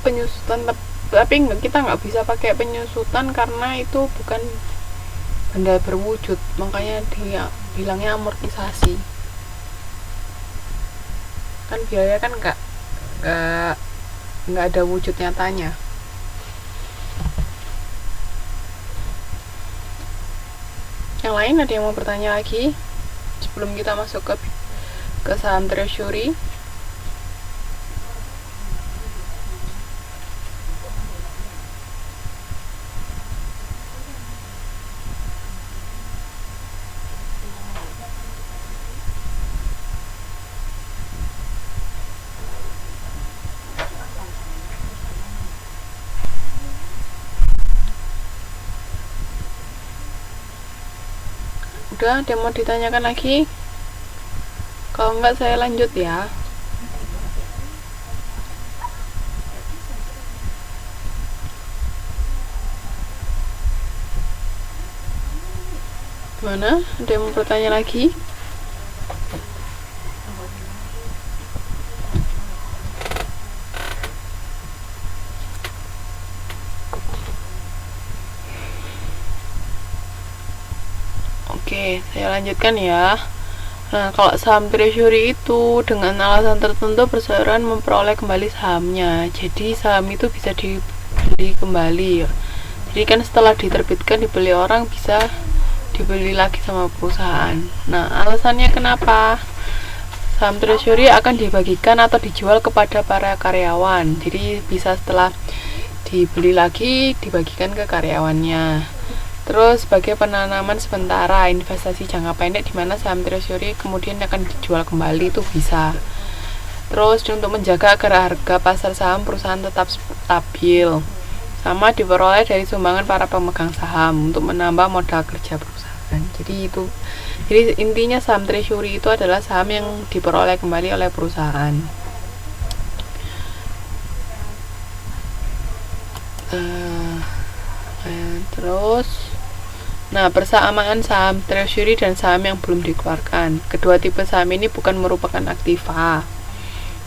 penyusutan, tapi kita nggak bisa pakai penyusutan karena itu bukan benda berwujud, makanya dia bilangnya amortisasi. Kan biaya kan nggak ada wujud nyatanya. Yang lain ada yang mau bertanya lagi sebelum kita masuk ke saham treasury? Udah, ada yang mau ditanyakan lagi? Kalau enggak saya lanjut ya. Gimana? Ada yang mau bertanya lagi? Oke, saya lanjutkan ya. Nah, kalau saham treasury itu dengan alasan tertentu perseroan memperoleh kembali sahamnya. Jadi saham itu bisa dibeli kembali ya. Jadi kan setelah diterbitkan dibeli orang, bisa dibeli lagi sama perusahaan. Nah, alasannya kenapa? Saham treasury akan dibagikan atau dijual kepada para karyawan. Jadi bisa setelah dibeli lagi dibagikan ke karyawannya. Terus sebagai penanaman sementara, investasi jangka pendek di mana saham treasury kemudian akan dijual kembali, itu bisa. Terus untuk menjaga agar harga pasar saham perusahaan tetap stabil, sama diperoleh dari sumbangan para pemegang saham untuk menambah modal kerja perusahaan. Jadi intinya saham treasury itu adalah saham yang diperoleh kembali oleh perusahaan. Nah, persamaan saham treasury dan saham yang belum dikeluarkan. Kedua tipe saham ini bukan merupakan aktiva.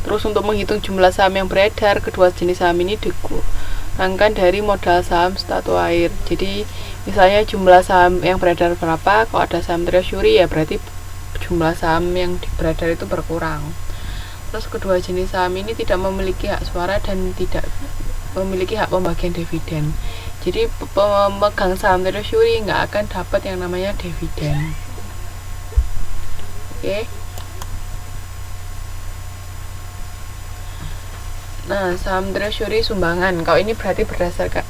Terus untuk menghitung jumlah saham yang beredar, kedua jenis saham ini dikurangkan dari modal saham statuair. Jadi misalnya jumlah saham yang beredar berapa, kalau ada saham treasury ya berarti jumlah saham yang beredar itu berkurang. Terus kedua jenis saham ini tidak memiliki hak suara dan tidak memiliki hak pembagian dividen. Jadi pemegang saham treasury nggak akan dapat yang namanya dividen. Oke. Nah, saham treasury sumbangan. Kalau ini berarti berdasarkan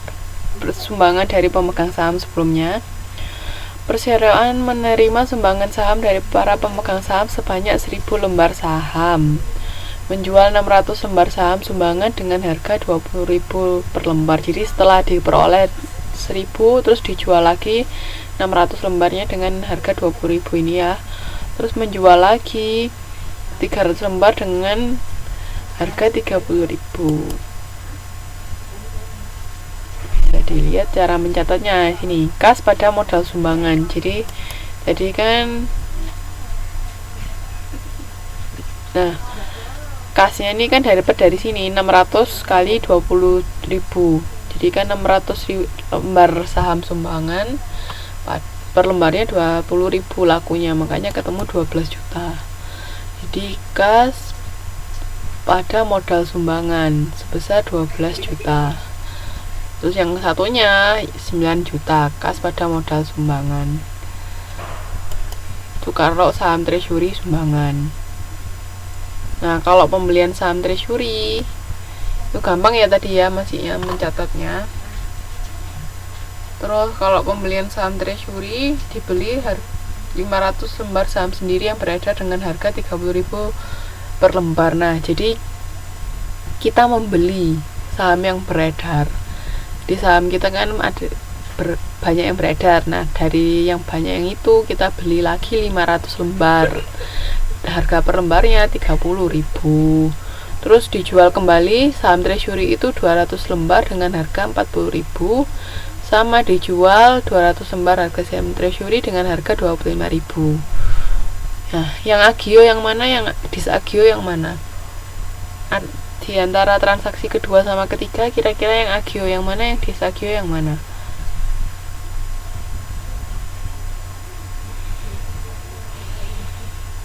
sumbangan dari pemegang saham sebelumnya. Perseroan menerima sumbangan saham dari para pemegang saham sebanyak 1000 lembar saham. Menjual 600 lembar saham sumbangan dengan harga 20.000 per lembar. Jadi setelah diperoleh 1000 terus dijual lagi 600 lembarnya dengan harga 20.000 ini ya. Terus menjual lagi 300 lembar dengan harga 30.000. Bisa dilihat cara mencatatnya sini. Kas pada modal sumbangan. Jadi kan kasnya ini kan dapat dari sini 600 kali 20.000. Jadi kan 600 lembar saham sumbangan, per lembarnya 20.000 lakunya, makanya ketemu 12 juta. Jadi kas pada modal sumbangan sebesar 12 juta. Terus yang satunya 9 juta kas pada modal sumbangan. Itu kalau saham treasury sumbangan. Nah, kalau pembelian saham treasury itu gampang ya tadi ya, masih yang mencatatnya. Terus kalau pembelian saham treasury dibeli 500 lembar saham sendiri yang beredar dengan harga 30.000 per lembar. Nah, jadi kita membeli saham yang beredar. Di saham kita kan ada banyak yang beredar. Nah, dari yang banyak yang itu kita beli lagi 500 lembar. Harga per lembarnya 30.000. Terus dijual kembali saham treasury itu 200 lembar dengan harga 40.000, sama dijual 200 lembar harga saham treasury dengan harga 25.000. Nah, yang agio yang mana, yang disagio yang mana? di antara transaksi kedua sama ketiga, kira-kira yang agio yang mana, yang disagio yang mana?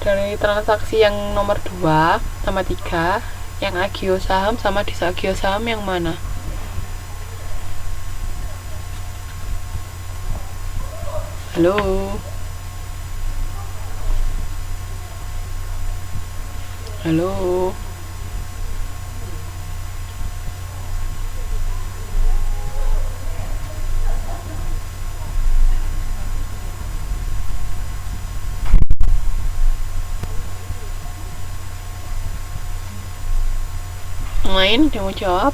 Dari transaksi yang nomor 2 sama 3, yang agio saham sama disagio saham yang mana? Halo? Halo? Lain yang mau jawab?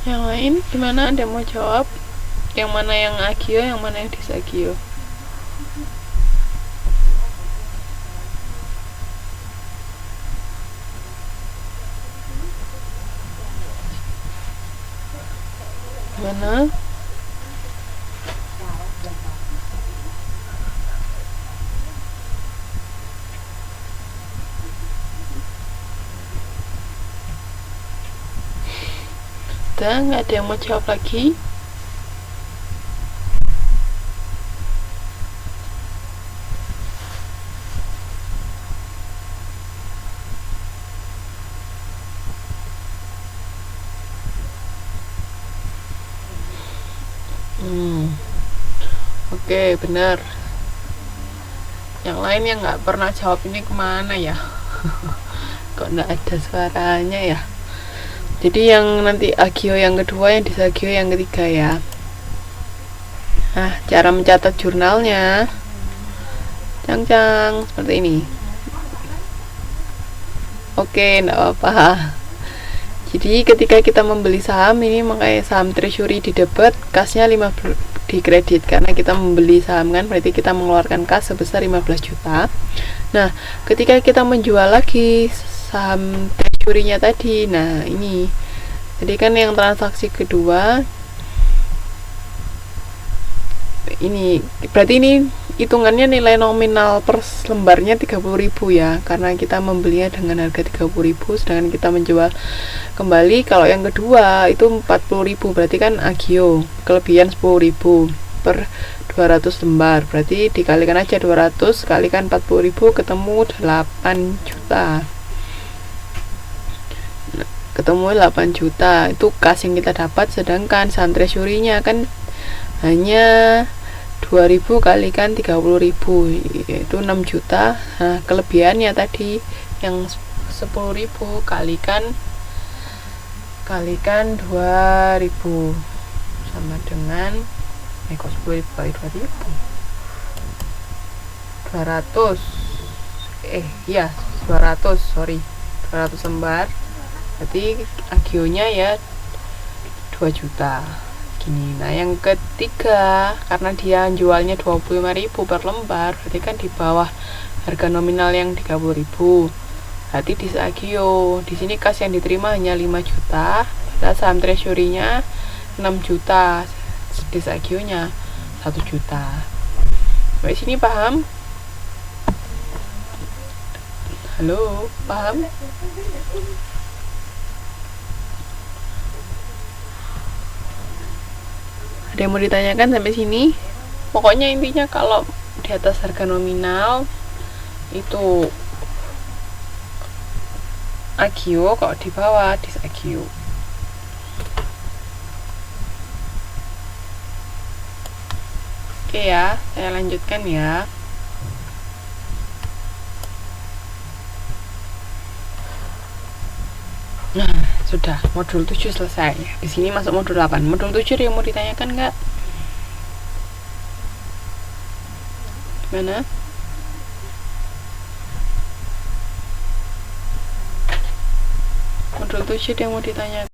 Yang lain gimana? Ada yang mau jawab? Yang mana yang agio, yang mana yang disagio? Gimana? Udah, nggak ada yang mau jawab lagi? Oke, benar. Yang lain yang nggak pernah jawab ini kemana ya? Kok nggak ada suaranya ya? Jadi yang nanti agio yang kedua, yang disagio yang ketiga ya. Nah, cara mencatat jurnalnya, cang-cang seperti ini. Oke, nggak apa-apa. Jadi ketika kita membeli saham ini, makanya saham treasury di debit, kasnya 50 di kredit, karena kita membeli saham kan, berarti kita mengeluarkan kas sebesar 15 juta. Nah, ketika kita menjual lagi saham treasury-nya tadi, nah ini jadi kan yang transaksi kedua ini, berarti ini hitungannya nilai nominal per lembarnya 30.000 ya, karena kita membelinya dengan harga 30.000, sedangkan kita menjual kembali. Kalau yang kedua itu 40.000, berarti kan agio, kelebihan 10.000 per 200 lembar, berarti dikalikan aja 200 kalikan 40.000, ketemu 8 juta. Ketemu 8 juta itu kas yang kita dapat, sedangkan saham treasury-nya kan hanya 2000 kalikan 30.000, yaitu 6 juta. Nah, kelebihannya tadi yang 10.000 kalikan 2000 sama dengan kok 10.000 kali 2000 200 200 lembar, berarti agionya ya 2 juta gini. Nah, yang ketiga karena dia jualnya 25.000 per lembar, berarti kan di bawah harga nominal yang 30.000, berarti disagio. Di sini kas yang diterima hanya 5 juta, padahal saham treasury-nya 6 juta, disagionya 1 juta. Sampai sini paham? Halo, paham? Ada yang mau ditanyakan sampai sini? Pokoknya intinya kalau di atas harga nominal itu agio, kalau di bawah disagio. Oke ya, saya lanjutkan ya. Nah, sudah modul 7 selesai. Di sini masuk modul 8. Modul 7 yang mau ditanyakan nggak? Gimana? Modul 7 yang mau ditanyakan.